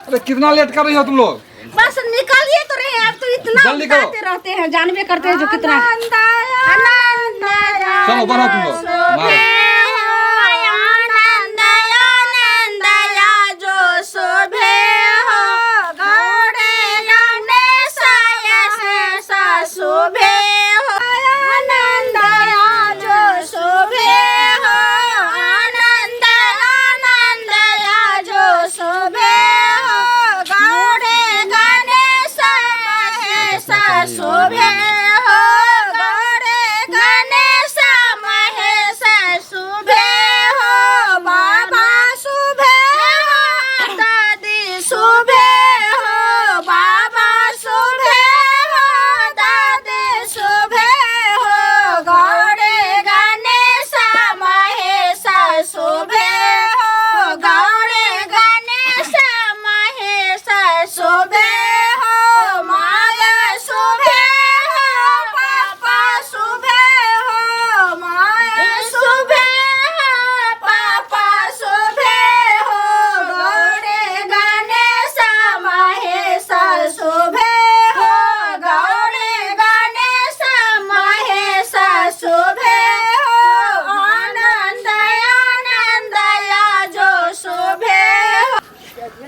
अरे कितना लेट कर रही हो तुम लोग? बस निकालिए तो रहे हैं, आप तो इतना जल्दी करो। बताते रहते हैं, जानबे करते हैं जो कितना। चलो बढ़ो तुम लोग। मारो।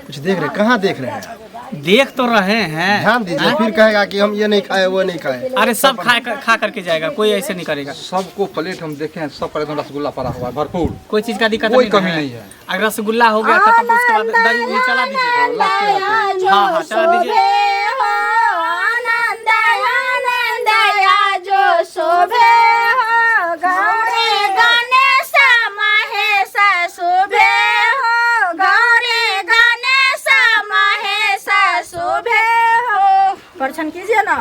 कुछ देख रहे, कहाँ देख रहे हैं? देख तो रहे हैं। ध्यान दीजिए, फिर कहेगा कि हम ये नहीं खाए वो नहीं खाए। अरे सब खा करके जाएगा, कोई ऐसे नहीं करेगा। सबको प्लेट हम देखे हैं, सब पर एकदम रसगुल्ला पड़ा हुआ है भरपूर, कोई चीज का दिक्कत कोई कमी नहीं है। अगर रसगुल्ला हो गया खत्म तो उसके बाद दही उही चला दीजिए। हाँ हाँ चला दीजिए। परछन कीजिए ना।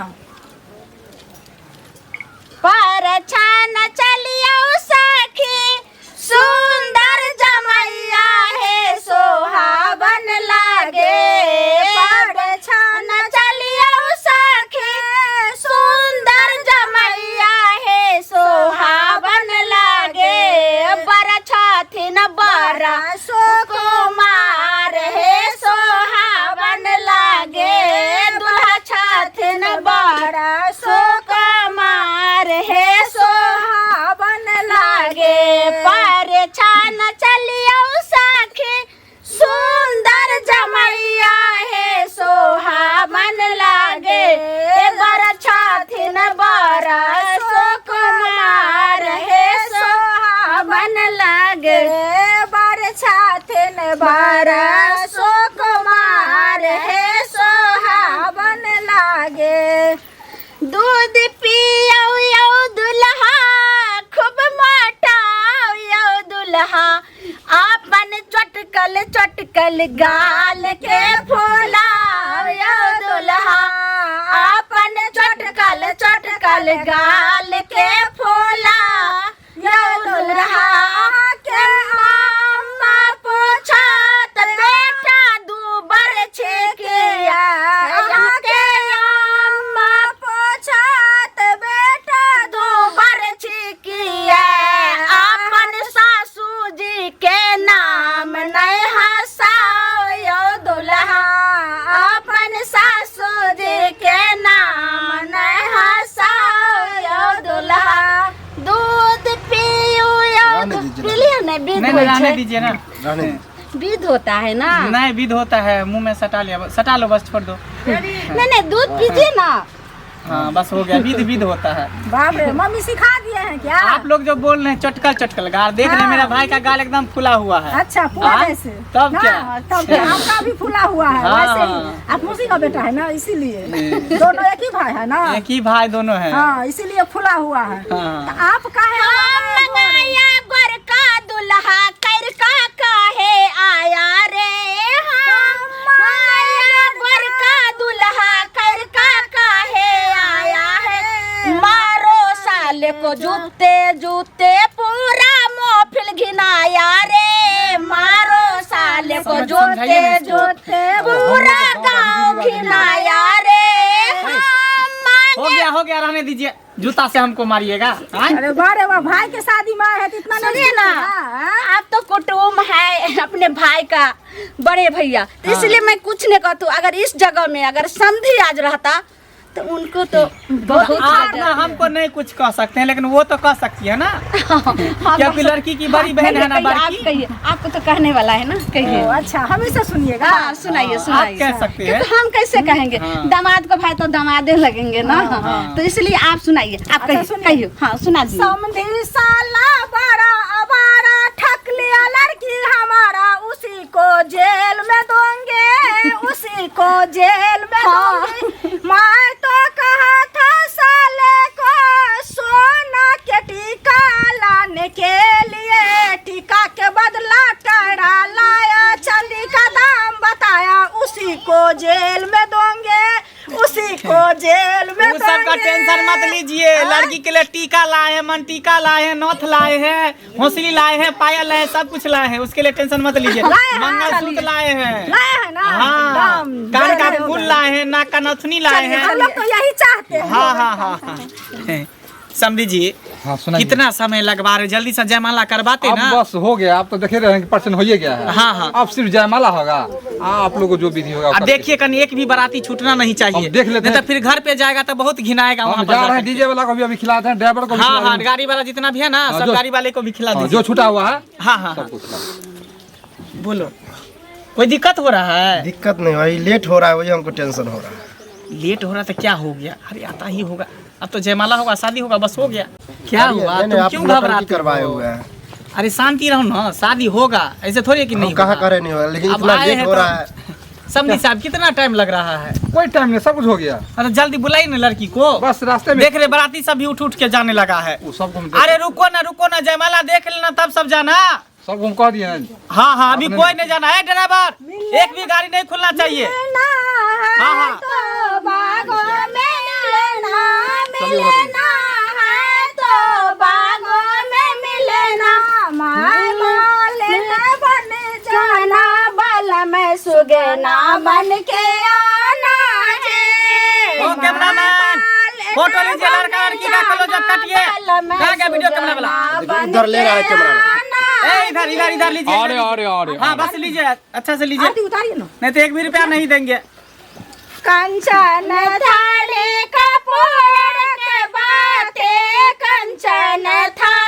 परछन चलियो सखी सुंदर जमैया है सोहावन लागे। परछन चलियो सखी सुंदर जमैया है सोहावन लागे। बरछथिन बरा सुकुमार है सोहावन लागे। बड़ा सुकुमार है सोहावन लागे। परछन चलियो सखी सुंदर जमैया है सोहावन लागे। बरछथिन बड़ा सुकुमार है सोहावन लागे। बरछथिन बड़ा सुकुमार है सोहावन लागे। दूध पियो यो दुल्हा खूब मोटाओ यो दुल्हा। आपन चटकल गाल के फुलाओ यो दुल्हा। आपन चटकल गाल के फुला यो दुल्हा। के अम्मा पूछत बेटा दूबर छिकिया। नहीं दीजिए ना। विध होता है ना। नहीं विध होता है, मुंह में सटा लिया, सटा लो बस, छोड़ दो। नहीं दूध पीजिए ना। हाँ बस हो गया, विध होता है। बाप रे, मम्मी सिखा दिए हैं क्या? आप लोग जो बोल रहे हैं चटकल गाल, देख रहे हैं मेरा भाई का गाल एकदम फुला हुआ है। अच्छा फुला कैसे? तब क्या? तब क्या आपका भी फुला हुआ है। वैसे ही आप मौसी का बेटा है ना, इसीलिए दोनों एक ही भाई है ना। एक ही भाई दोनों है। हाँ इसीलिए फुला हुआ है। हाँ। तो आप का दुल्हा कर का काहे आया रे। गोर का दुल्हा कर का काहे आया है। मारो साले को जूते पूरा मोहफिल घिनाया रे। मारो साले को जूते पूरा गाँव घिनाया रे। हो गया रहने दीजिए, जूता से हमको मारिएगा। अरे बारे वाह, भाई के शादी में है तो इतना नहीं ना। आप तो कुटुम्ब है अपने भाई का। बड़े भैया, तो इसलिए मैं कुछ नहीं कहती। अगर इस जगह में अगर समधी आज रहता तो उनको तो बहुत आप ना हमको नहीं कुछ कह सकते हैं, लेकिन वो तो कह सकती है ना। क्योंकि लड़की की बड़ी बहन है ना, आप बड़की। कहिए, आपको तो कहने वाला है ना, कहिए। अच्छा हमेशा सुनिएगा। हाँ सुनाइए आप सुनाइए। कह सकते हैं। क्योंकि हम कैसे कहेंगे, दामाद को भाई तो दामादे लगेंगे ना, तो इसलिए आप सुनाइए। आप कहिए कहिए। हाँ सुना दीजिए। समधी साला बड़ा अबारा ठक लिया लड़की हमारा, उसी को जेल में दोगे, उसी को जेल में दोगे। मैं तो कहा था साले को सोना के टीका लाने के लिए, टीका के बदला टड़ा लाया, चांदी का दाम बताया, उसी को जेल में दोगे, उसी को जेल में उस सब का टेंशन मत लीजिए। लड़की के लिए टीका लाए हैं, मन टीका लाए हैं, नौथ लाए हैं, हौसली लाए हैं, पायल लाए हैं, सब कुछ लाए हैं। उसके लिए टेंशन मत लीजिए। मंगलसूत्र लाए हैं, लाया है ना। हाँ, एकदम कान का फूल लाए हैं, नाक का नथुनी लाए हैं। हम लोग तो यही चाहते हैं। हाँ हाँ हाँ हाँ। समझी जी, हाँ सुनाइए। कितना समय लगवा रहे, जल्दी से जयमाला करवाते अब ना। बस हो गया, आप तो देखे रहे हैं कि पर्सन हो ही गया है। हाँ, हाँ। अब सिर्फ जयमाला होगा, आप लोगों को जो विधि होगा अब देखिए कहीं एक भी बाराती छूटना नहीं चाहिए। हम देख लेते नहीं तो हैं। फिर घर पे जाएगा तो बहुत घिनाएगा वहाँ हम पर जा रहे हैं, जाकर। डीजे वाला को भी अभी खिलाते हैं, ड्राइवर को भी हाँ खिला हाँ, देंगे। गाड़ी वाला जितना भी है ना, हाँ, सब जो- गाड़ी वाले को भी खिला हाँ, दीजिए। जो छूटा हुआ है हाँ हाँ हाँ। सबको खिला। बोलो, कोई दिक्कत हो रहा है? दिक्कत नहीं भाई, लेट हो रहा है, वही हमको टेंशन हो रहा है। लेट हो रहा था, क्या हो गया? अरे आता ही होगा, अब तो जयमाला होगा, शादी होगा, बस हो गया। क्या हुआ, नहीं, तुम आप क्यों नौटंकी घबराते करवाए हो? हुए हैं। अरे शांति रहो ना, शादी होगा, ऐसे थोड़ी है कि नहीं हम कहाँ होगा। करे नहीं हो रहा, लेकिन अब इतना आए लेट हैं हो तो- रहा है। समझी साहब, कितना टाइम लग रहा है? कोई टाइम नहीं, सब कुछ हो गया। अरे जल्दी बुलाइए ना लड़की को। बस रास्ते में देख रहे बाराती सब भी उठ उठ के जाने लगा है। वो सबको हम अरे रुको ना, जयमाला देख लेना तब सब जाना। सबको हम कह दिए हैं। हाँ हाँ, अभी आपने- कोई नहीं जाना है। ड्राइवर, एक भी गाड़ी नहीं खुलना चाहिए। हाँ हाँ, तो बागों में मिलना, चलिए, मिलना है तो बागों में मिलना, माय मालिन बन जाना, बल में सुगना बन के आना है। ओ कैमरामैन, फोटो लीजिए, लड़का लड़की का क्लोजअप काटिए। कहाँ गया वीडियो कैमरा वाला? देखो, उधर ले रहा है कैमरा। ए इधर लीजिए। अरे हाँ बस लीजिए, अच्छा से लीजिए, आरती उतारिए ना। नहीं तो 1 भी रुपया नहीं देंगे। कंचन थाली कपूर के बाते, कंचन थाली